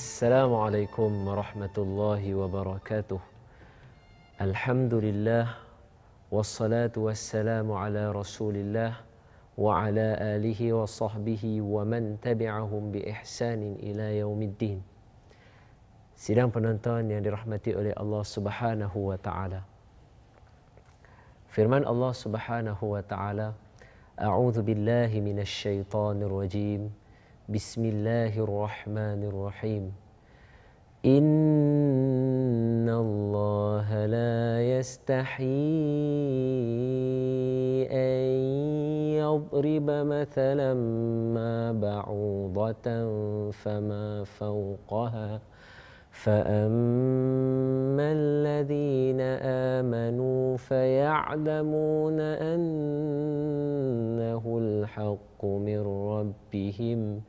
Assalamualaikum warahmatullahi wabarakatuh. Alhamdulillah wassalatu wassalamu ala Rasulillah wa ala alihi wa sahbihi wa man tabi'ahum bi ihsanin ila yaumiddin. Sidang penonton yang dirahmati oleh Allah Subhanahu wa taala. Firman Allah Subhanahu wa taala, A'udzu billahi minasy syaithanir rajim. Bismillahirrahmanirrahim. Inna Allah la yastahi an yadriba mathalan ma ba'udatan fama fawqaha فأما الذين آمنوا فيعلمون أنه الحق من ربهم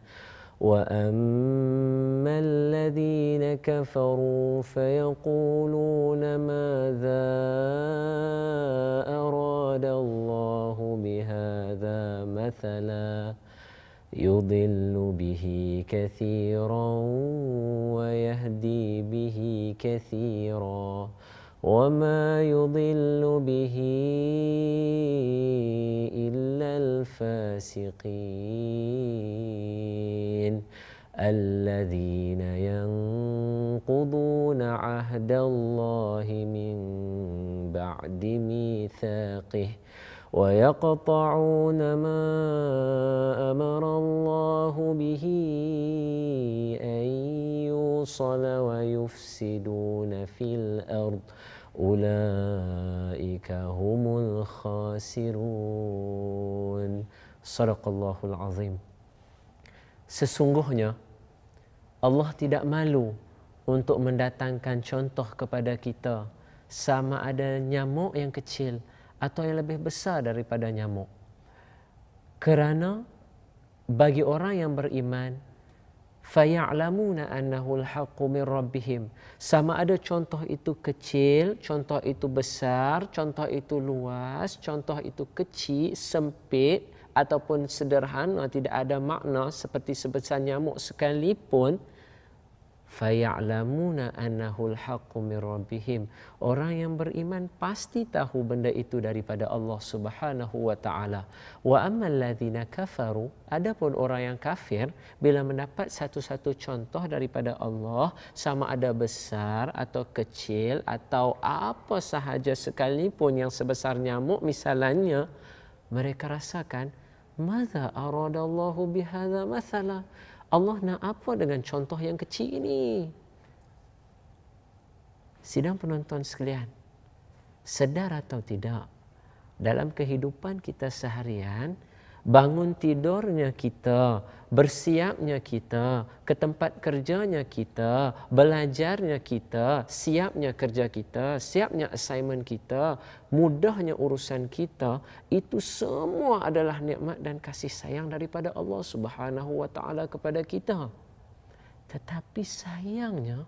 وأما الذين كفروا فيقولون ماذا أراد الله بهذا مثلا يضل به كثيرا ويهدي به كثيرا وما يضل به إلا الفاسقين الذين ينقضون عهد الله من بعد ميثاقه ويقطعون ما أمر الله به أن يوصل ويفسدون في الأرض أولئك هم الخاسرون. Sadaqallahul Azim. Sesungguhnya Allah tidak malu untuk mendatangkan contoh kepada kita, sama ada nyamuk yang kecil atau yang lebih besar daripada nyamuk. Kerana bagi orang yang beriman, faya'lamuna annahu al-haqqu min rabbihim, sama ada contoh itu kecil, contoh itu besar, contoh itu luas, contoh itu kecil, sempit ataupun sederhana, tidak ada makna seperti sebesar nyamuk sekalipun, faya'lamuna annahu al-haqqu min rabbihim, orang yang beriman pasti tahu benda itu daripada Allah Subhanahu wa taala. Wa ammal ladzina kafaru, adapun orang yang kafir bila mendapat satu-satu contoh daripada Allah, sama ada besar atau kecil atau apa sahaja sekalipun yang sebesar nyamuk misalnya, mereka rasakan madza aradallahu bihadza mathala, Allah nak apa dengan contoh yang kecil ini? Sidang penonton sekalian, sedar atau tidak, dalam kehidupan kita seharian, bangun tidurnya kita, bersiapnya kita, ke tempat kerjanya kita, belajarnya kita, siapnya kerja kita, siapnya assignment kita, mudahnya urusan kita, itu semua adalah nikmat dan kasih sayang daripada Allah Subhanahu wa taala kepada kita. Tetapi sayangnya,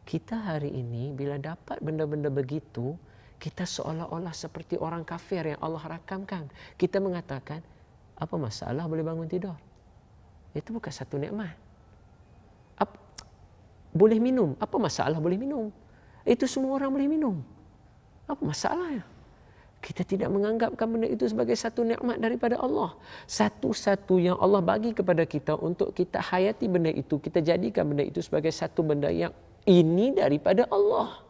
kita hari ini bila dapat benda-benda begitu, kita seolah-olah seperti orang kafir yang Allah rakamkan. Kita mengatakan, apa masalah boleh bangun tidur? Itu bukan satu nikmat. Boleh minum, apa masalah boleh minum? Itu semua orang boleh minum. Apa masalahnya? Kita tidak menganggapkan benda itu sebagai satu nikmat daripada Allah. Satu-satu yang Allah bagi kepada kita untuk kita hayati benda itu, kita jadikan benda itu sebagai satu benda yang ini daripada Allah.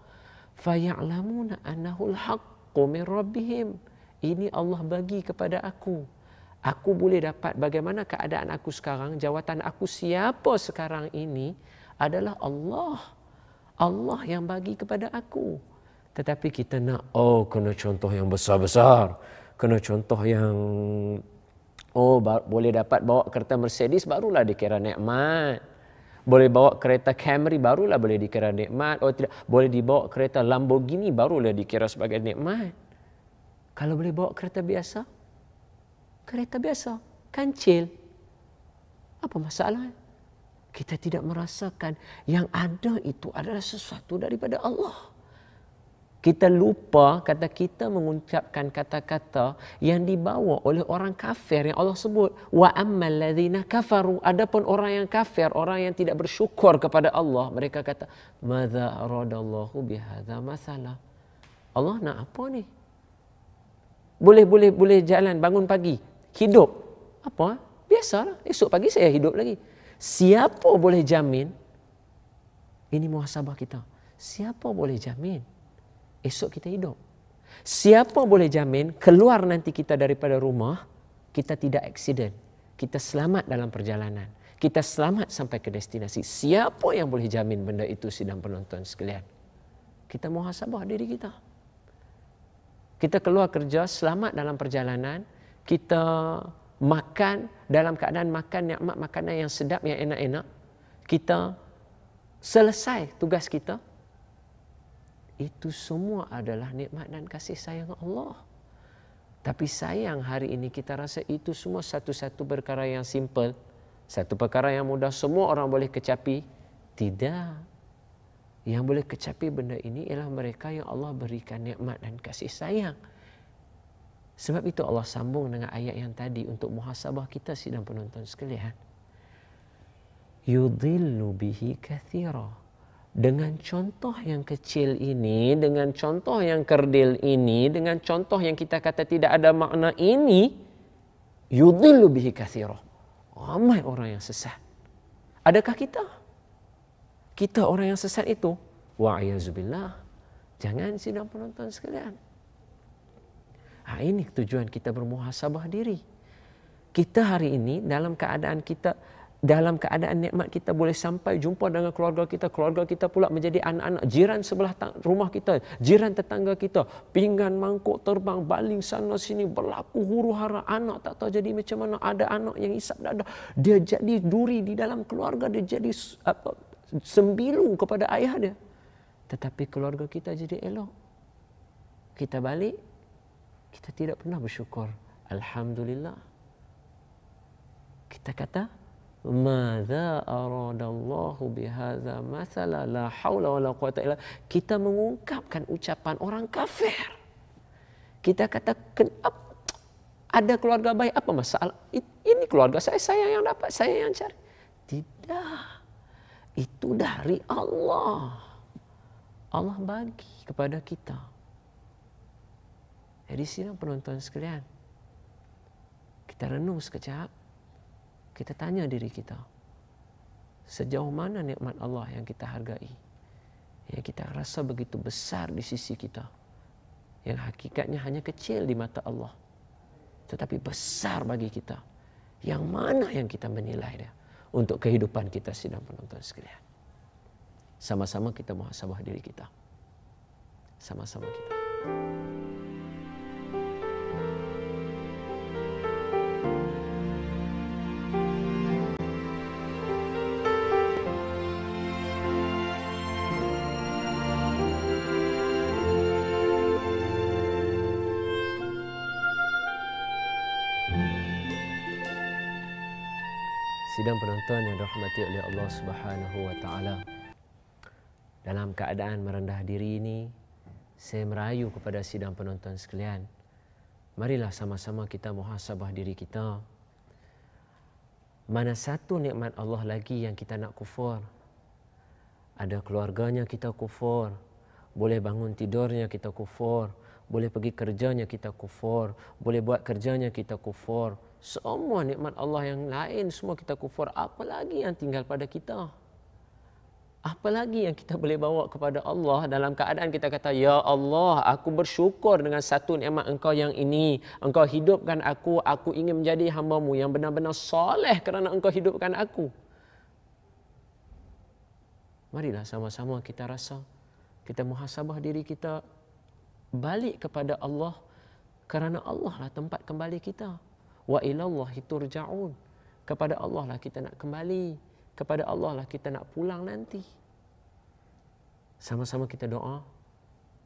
Faya'lamuna annahul haqqu min rabbihim. Ini Allah bagi kepada aku. Aku boleh dapat bagaimana keadaan aku sekarang, jawatan aku siapa sekarang ini adalah Allah. Allah yang bagi kepada aku. Tetapi kita nak, kena contoh yang besar-besar. Kena contoh yang, boleh dapat bawa kereta Mercedes barulah dikira nikmat. Boleh bawa kereta Camry barulah boleh dikira nikmat. Tidak, boleh dibawa kereta Lamborghini barulah dikira sebagai nikmat. Kalau boleh bawa kereta biasa, kancil, apa masalah? Kita tidak merasakan yang ada itu adalah sesuatu daripada Allah. Kita lupa kata kita mengucapkan kata-kata yang dibawa oleh orang kafir yang Allah sebut. Wa ammal ladzina kafaru. Adapun orang yang kafir, orang yang tidak bersyukur kepada Allah, mereka kata, madza aradallahu bihadza masala. Allah nak apa ni? Boleh jalan bangun pagi, hidup. Apa? Biasalah. Esok pagi saya hidup lagi. Siapa boleh jamin? Ini muhasabah kita. Siapa boleh jamin esok kita hidup? Siapa boleh jamin keluar nanti kita daripada rumah, kita tidak aksiden, kita selamat dalam perjalanan, kita selamat sampai ke destinasi? Siapa yang boleh jamin benda itu, sidang penonton sekalian? Kita muhasabah diri kita. Kita keluar kerja selamat dalam perjalanan, kita makan dalam keadaan makan nikmat makanan yang sedap, yang enak-enak, kita selesai tugas kita. Itu semua adalah nikmat dan kasih sayang Allah. Tapi sayang hari ini kita rasa itu semua satu-satu perkara yang simple, satu perkara yang mudah, semua orang boleh kecapi. Tidak. Yang boleh kecapi benda ini ialah mereka yang Allah berikan nikmat dan kasih sayang. Sebab itu Allah sambung dengan ayat yang tadi untuk muhasabah kita, sidang penonton sekalian. Yudhillu bihi katsira. Dengan contoh yang kecil ini, dengan contoh yang kerdil ini, dengan contoh yang kita kata tidak ada makna ini, yudhillu bihi katsira. Ramai orang yang sesat. Adakah kita? Kita orang yang sesat itu? Wa'iyyazubillah. Jangan, sidang penonton sekalian. Ini tujuan kita bermuhasabah diri. Kita hari ini dalam keadaan nikmat kita boleh sampai jumpa dengan keluarga kita pula menjadi anak-anak jiran sebelah rumah kita, jiran tetangga kita, pinggan mangkuk terbang, baling sana sini, berlaku huru-hara, anak tak tahu jadi macam mana, ada anak yang isap dada, dia jadi duri di dalam keluarga, dia jadi sembilu kepada ayah dia. Tetapi keluarga kita jadi elok. Kita balik, kita tidak pernah bersyukur. Alhamdulillah. Kita kata, madza aradallahu bihadza masala la haula wala quwata illa. Kita mengungkapkan ucapan orang kafir. Kita kata, ada keluarga baik, apa masalah? Ini keluarga saya yang dapat, saya yang cari. Tidak. Itu dari Allah. Allah bagi kepada kita. Jadi sidang penonton sekalian, kita renung sekejap. Kita tanya diri kita, sejauh mana nikmat Allah yang kita hargai, yang kita rasa begitu besar di sisi kita, yang hakikatnya hanya kecil di mata Allah, tetapi besar bagi kita. Yang mana yang kita menilai dia untuk kehidupan kita, sidang penonton sekalian? Sama-sama kita muhasabah diri kita. Sama-sama kita. Sidang penonton yang dirahmati oleh Allah Subhanahu wa taala. Dalam keadaan merendah diri ini, saya merayu kepada sidang penonton sekalian. Marilah sama-sama kita muhasabah diri kita. Mana satu nikmat Allah lagi yang kita nak kufur? Ada keluarganya kita kufur, boleh bangun tidurnya kita kufur, boleh pergi kerjanya kita kufur, boleh buat kerjanya kita kufur. Semua nikmat Allah yang lain semua kita kufur. Apa lagi yang tinggal pada kita? Apa lagi yang kita boleh bawa kepada Allah dalam keadaan kita kata, ya Allah, aku bersyukur dengan satu nikmat Engkau yang ini. Engkau hidupkan aku ingin menjadi hamba-Mu yang benar-benar soleh kerana Engkau hidupkan aku. Marilah sama-sama kita rasa, kita muhasabah diri kita, balik kepada Allah, kerana Allah lah tempat kembali kita. Wa ilallahi turja'un. Kepada Allah lah kita nak kembali. Kepada Allah lah kita nak pulang nanti. Sama-sama kita doa,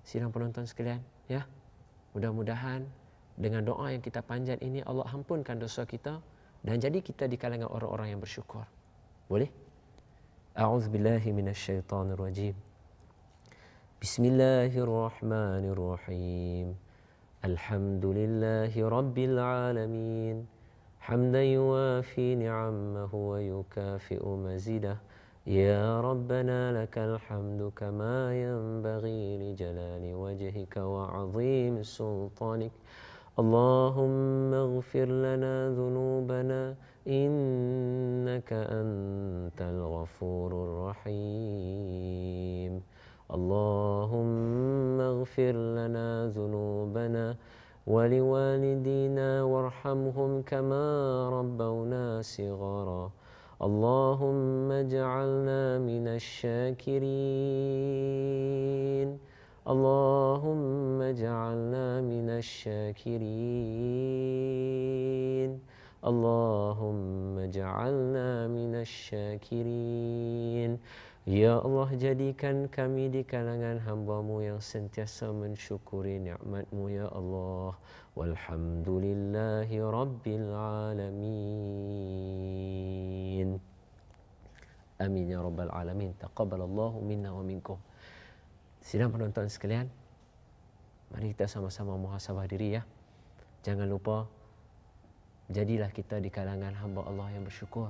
sidang penonton sekalian, ya. Mudah-mudahan dengan doa yang kita panjat ini Allah ampunkan dosa kita dan jadi kita di kalangan orang-orang yang bersyukur. Boleh? A'udzubillahi minasyaitonirrajim. Bismillahirrahmanirrahim. Alhamdulillahi Rabbil Alamin. Hamdan yuwafi ni'amahu wa yukafi'u mazidah. Ya Rabbana lakal hamdu kama yanbaghi li jalali wajhika wa 'azimi sultanik. Allahumma ighfir lana dhunubana innaka antal ghafurur rahim. Allahumma ighfir lana dhunubana ولوالدينا وارحمهم كما ربونا صغارا. اللهم اجعلنا من الشاكرين. اللهم اجعلنا من الشاكرين. اللهم اجعلنا من الشاكرين. Ya Allah, jadikan kami di kalangan hamba-Mu yang sentiasa mensyukuri nikmat-Mu, ya Allah. Walhamdulillahi Rabbil Alamin. Amin ya Rabbal Alamin. Taqabbalallahu minna wa minkum. Sidang penonton sekalian, mari kita sama-sama muhasabah diri ya. Jangan lupa, jadilah kita di kalangan hamba Allah yang bersyukur.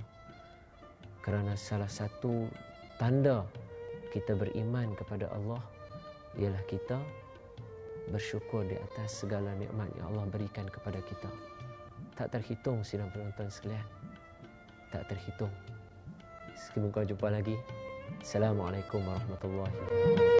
Kerana salah satu tanda kita beriman kepada Allah ialah kita bersyukur di atas segala nikmat yang Allah berikan kepada kita. Tak terhitung sidang penonton sekalian. Tak terhitung. Semoga jumpa lagi. Assalamualaikum warahmatullahi wabarakatuh.